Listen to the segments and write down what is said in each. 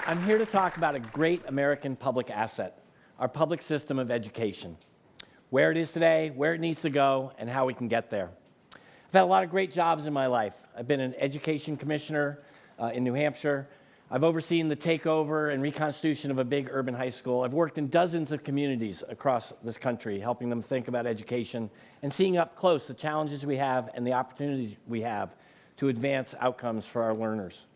I'm here to talk about a great American public asset, our public system of education, where it is today, where it needs to go, and how we can get there. I've had a lot of great jobs in my life. I've been an education commissioner in New Hampshire. I've overseen the takeover and reconstitution of a big urban high school. I've worked in dozens of communities across this country, helping them think about education and seeing up close the challenges we have and the opportunities we have to advance outcomes for our learners.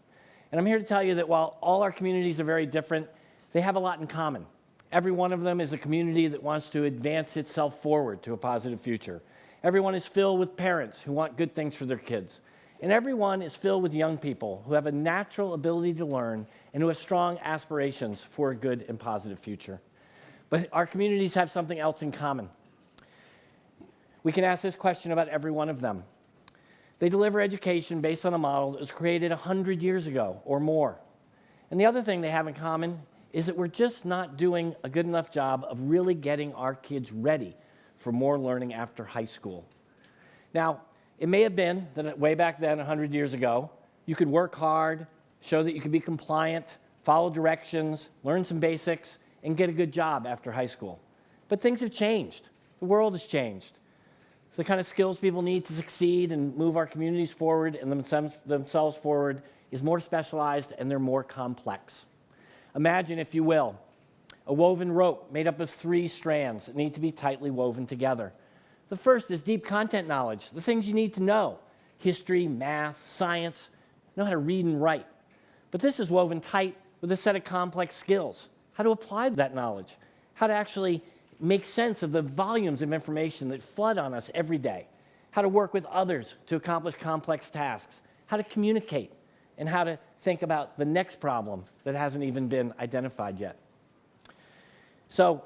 And I'm here to tell you that while all our communities are very different, they have a lot in common. Every one of them is a community that wants to advance itself forward to a positive future. Everyone is filled with parents who want good things for their kids. And everyone is filled with young people who have a natural ability to learn and who have strong aspirations for a good and positive future. But our communities have something else in common. We can ask this question about every one of them. They deliver education based on a model that was created 100 years ago or more. And the other thing they have in common is that we're just not doing a good enough job of really getting our kids ready for more learning after high school. Now, it may have been that way back then, 100 years ago, you could work hard, show that you could be compliant, follow directions, learn some basics, and get a good job after high school. But things have changed. The world has changed. The kind of skills people need to succeed and move our communities forward and themselves forward is more specialized and they're more complex. Imagine, if you will, a woven rope made up of 3 strands that need to be tightly woven together. The first is deep content knowledge, the things you need to know: history, math, science, know how to read and write. But this is woven tight with a set of complex skills: how to apply that knowledge, how to actually make sense of the volumes of information that flood on us every day, how to work with others to accomplish complex tasks, how to communicate, and how to think about the next problem that hasn't even been identified yet. So,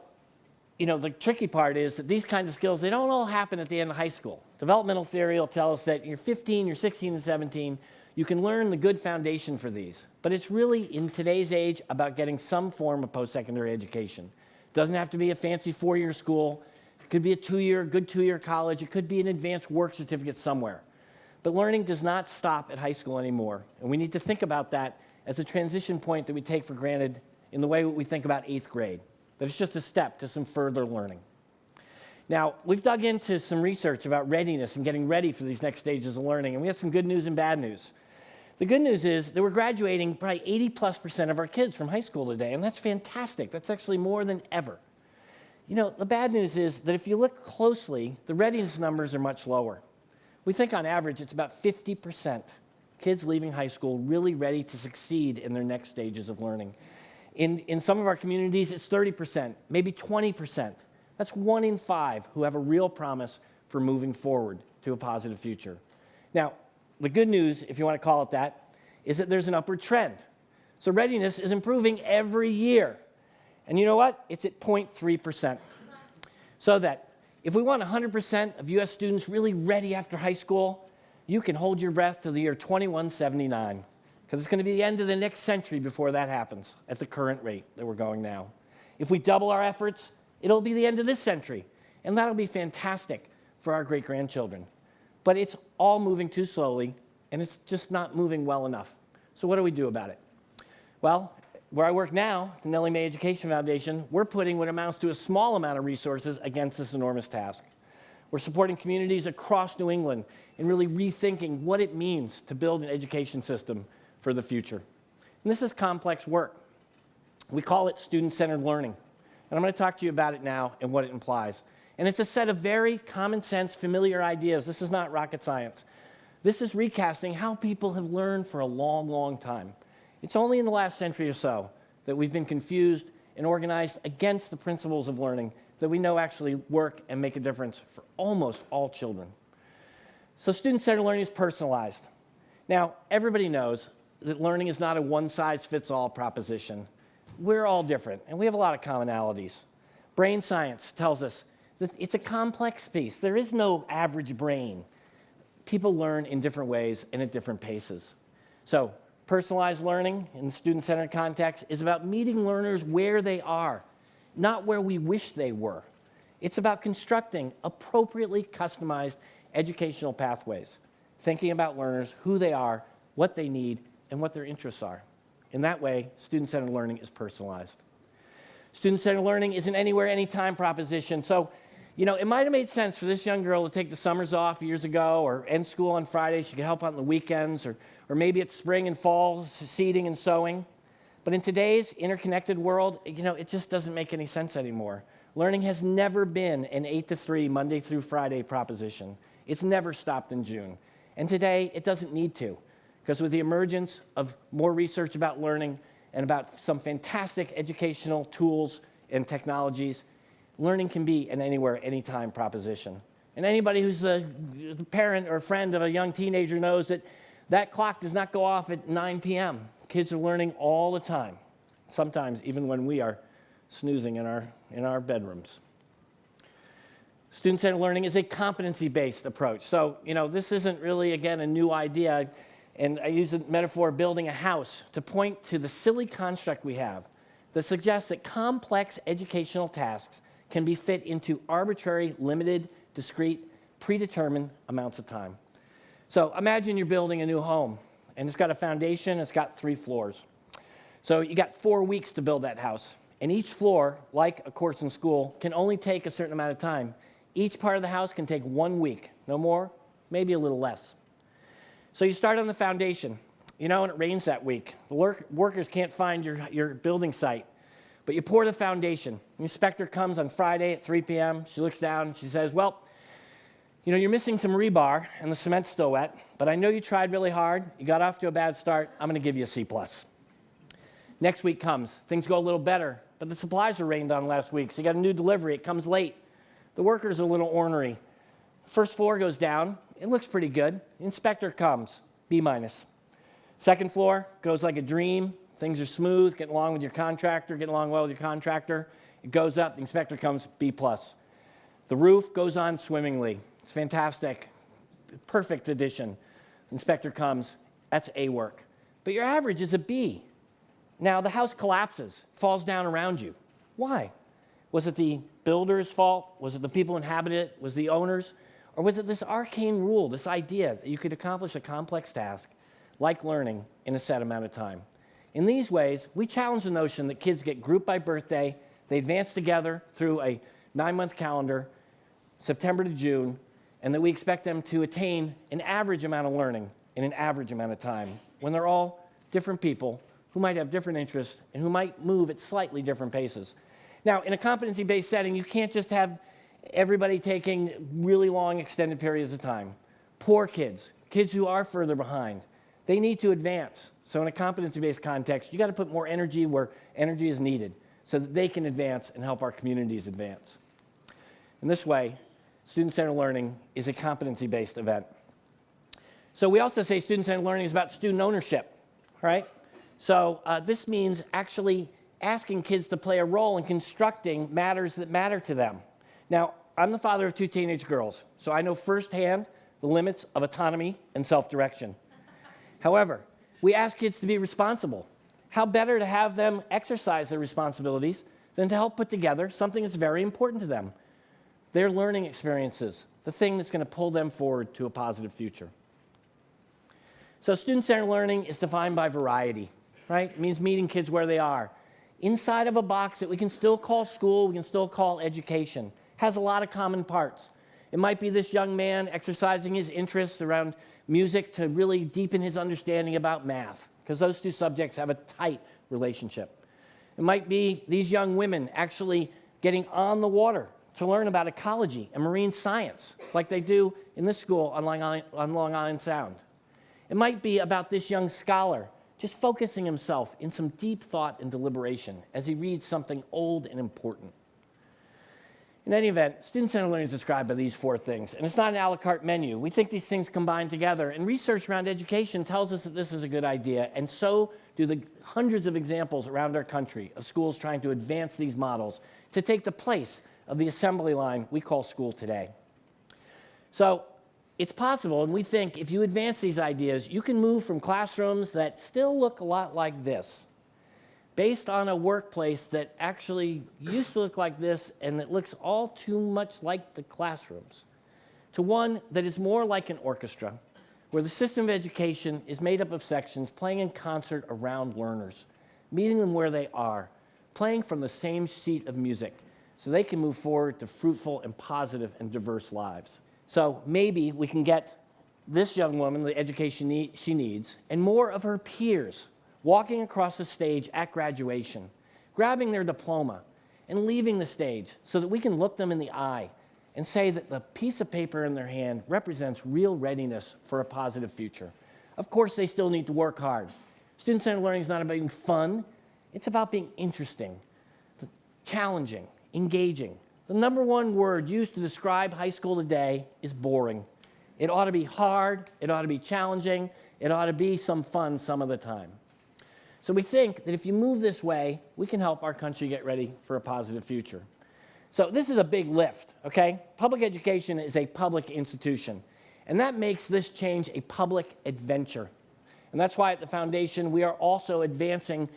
the tricky part is that these kinds of skills, they don't all happen at the end of high school. Developmental theory will tell us that you're 15, you're 16 and 17, you can learn the good foundation for these. But it's really, in today's age, about getting some form of post-secondary education. It doesn't have to be a fancy 4-year school. It could be a good 2-year college. It could be an advanced work certificate somewhere. But learning does not stop at high school anymore. And we need to think about that as a transition point that we take for granted in the way we think about 8th grade. That it's just a step to some further learning. Now, we've dug into some research about readiness and getting ready for these next stages of learning, and we have some good news and bad news. The good news is that we're graduating probably 80+% of our kids from high school today, and that's fantastic. That's actually more than ever. The bad news is that if you look closely, the readiness numbers are much lower. We think on average it's about 50% kids leaving high school really ready to succeed in their next stages of learning. In some of our communities, it's 30%, maybe 20%. That's 1 in 5 who have a real promise for moving forward to a positive future. Now, the good news, if you want to call it that, is that there's an upward trend. So readiness is improving every year. And you know what? It's at 0.3%. So that if we want 100% of U.S. students really ready after high school, you can hold your breath till the year 2179. Because it's going to be the end of the next century before that happens at the current rate that we're going now. If we double our efforts, it'll be the end of this century. And that'll be fantastic for our great-grandchildren. But it's all moving too slowly, and it's just not moving well enough. So what do we do about it? Well, where I work now, the Nellie Mae Education Foundation, we're putting what amounts to a small amount of resources against this enormous task. We're supporting communities across New England and really rethinking what it means to build an education system for the future. And this is complex work. We call it student-centered learning. And I'm going to talk to you about it now and what it implies. And it's a set of very common sense, familiar ideas. This is not rocket science. This is recasting how people have learned for a long, long time. It's only in the last century or so that we've been confused and organized against the principles of learning that we know actually work and make a difference for almost all children. So student-centered learning is personalized. Now, everybody knows that learning is not a one-size-fits-all proposition. We're all different, and we have a lot of commonalities. Brain science tells us that it's a complex piece. There is no average brain. People learn in different ways and at different paces. So personalized learning in the student-centered context is about meeting learners where they are, not where we wish they were. It's about constructing appropriately customized educational pathways, thinking about learners, who they are, what they need, and what their interests are. In that way, student-centered learning is personalized. Student-centered learning is an anywhere, anytime proposition. So, it might have made sense for this young girl to take the summers off years ago or end school on Friday. She could help out on the weekends, or maybe it's spring and fall, seeding and sowing. But in today's interconnected world, it just doesn't make any sense anymore. Learning has never been an 8 to 3, Monday through Friday proposition. It's never stopped in June. And today, it doesn't need to, because with the emergence of more research about learning and about some fantastic educational tools and technologies, learning can be an anywhere, anytime proposition. And anybody who's a parent or friend of a young teenager knows that that clock does not go off at 9 p.m. Kids are learning all the time, sometimes even when we are snoozing in our bedrooms. Student-centered learning is a competency-based approach. So, this isn't really, again, a new idea. And I use the metaphor of building a house to point to the silly construct we have that suggests that complex educational tasks can be fit into arbitrary, limited, discrete, predetermined amounts of time. So imagine you're building a new home, and it's got a foundation, it's got 3 floors. So you got 4 weeks to build that house. And each floor, like a course in school, can only take a certain amount of time. Each part of the house can take 1 week, no more, maybe a little less. So you start on the foundation, and it rains that week. The workers can't find your building site, but you pour the foundation. The inspector comes on Friday at 3 p.m. She looks down and she says, well, you're missing some rebar and the cement's still wet, but I know you tried really hard. You got off to a bad start. I'm going to give you a C+. Next week comes. Things go a little better, but the supplies were rained on last week, so you got a new delivery. It comes late. The workers are a little ornery. First floor goes down. It looks pretty good. The inspector comes, B-. Second floor goes like a dream. Things are smooth, getting along with your contractor, getting along well with your contractor. It goes up, the inspector comes, B+. The roof goes on swimmingly. It's fantastic, perfect addition. The inspector comes, that's A work. But your average is a B. Now the house collapses, falls down around you. Why? Was it the builder's fault? Was it the people who inhabited it? Was it the owners? Or was it this arcane rule, this idea that you could accomplish a complex task like learning in a set amount of time? In these ways, we challenge the notion that kids get grouped by birthday, they advance together through a 9-month calendar, September to June, and that we expect them to attain an average amount of learning in an average amount of time, when they're all different people who might have different interests and who might move at slightly different paces. Now, in a competency-based setting, you can't just have everybody taking really long, extended periods of time. Poor kids, kids who are further behind, they need to advance. So in a competency-based context, you got to put more energy where energy is needed so that they can advance and help our communities advance. In this way, student-centered learning is a competency-based event. So we also say student-centered learning is about student ownership, right? So this means actually asking kids to play a role in constructing matters that matter to them. Now, I'm the father of 2 teenage girls, so I know firsthand the limits of autonomy and self-direction. However, we ask kids to be responsible. How better to have them exercise their responsibilities than to help put together something that's very important to them, their learning experiences, the thing that's going to pull them forward to a positive future. So student-centered learning is defined by variety, right? It means meeting kids where they are, inside of a box that we can still call school, we can still call education. Has a lot of common parts. It might be this young man exercising his interest around music to really deepen his understanding about math, because those 2 subjects have a tight relationship. It might be these young women actually getting on the water to learn about ecology and marine science, like they do in this school on Long Island Sound. It might be about this young scholar just focusing himself in some deep thought and deliberation as he reads something old and important. In any event, student-centered learning is described by these 4 things, and it's not an a la carte menu. We think these things combine together, and research around education tells us that this is a good idea, and so do the hundreds of examples around our country of schools trying to advance these models to take the place of the assembly line we call school today. So it's possible, and we think if you advance these ideas, you can move from classrooms that still look a lot like this, based on a workplace that actually used to look like this and that looks all too much like the classrooms, to one that is more like an orchestra, where the system of education is made up of sections playing in concert around learners, meeting them where they are, playing from the same sheet of music so they can move forward to fruitful and positive and diverse lives. So maybe we can get this young woman the education she needs and more of her peers walking across the stage at graduation, grabbing their diploma and leaving the stage so that we can look them in the eye and say that the piece of paper in their hand represents real readiness for a positive future. Of course, they still need to work hard. Student-centered learning is not about being fun. It's about being interesting, challenging, engaging. The number one word used to describe high school today is boring. It ought to be hard. It ought to be challenging. It ought to be some fun some of the time. So we think that if you move this way, we can help our country get ready for a positive future. So this is a big lift, okay? Public education is a public institution, and that makes this change a public adventure. And that's why at the foundation, we are also advancing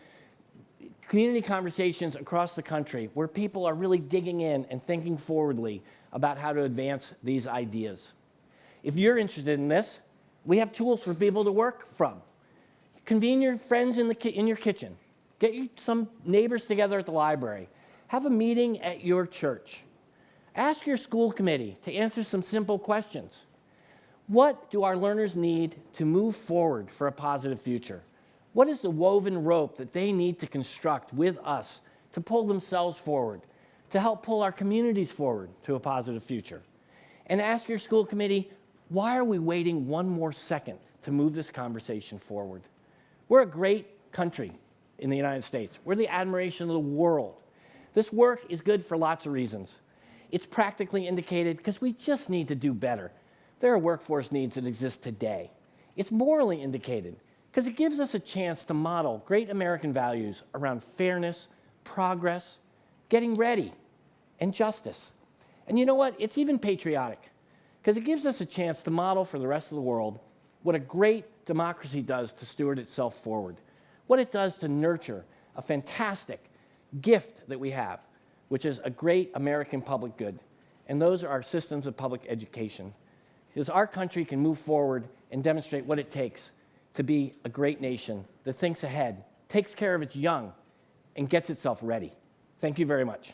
community conversations across the country where people are really digging in and thinking forwardly about how to advance these ideas. If you're interested in this, we have tools for people to work from. Convene your friends in your kitchen. Get some neighbors together at the library. Have a meeting at your church. Ask your school committee to answer some simple questions. What do our learners need to move forward for a positive future? What is the woven rope that they need to construct with us to pull themselves forward, to help pull our communities forward to a positive future? And ask your school committee, why are we waiting one more second to move this conversation forward? We're a great country in the United States. We're the admiration of the world. This work is good for lots of reasons. It's practically indicated because we just need to do better. There are workforce needs that exist today. It's morally indicated because it gives us a chance to model great American values around fairness, progress, getting ready, and justice. And you know what? It's even patriotic because it gives us a chance to model for the rest of the world what a great democracy does to steward itself forward, what it does to nurture a fantastic gift that we have, which is a great American public good. And those are our systems of public education. Because our country can move forward and demonstrate what it takes to be a great nation that thinks ahead, takes care of its young, and gets itself ready. Thank you very much.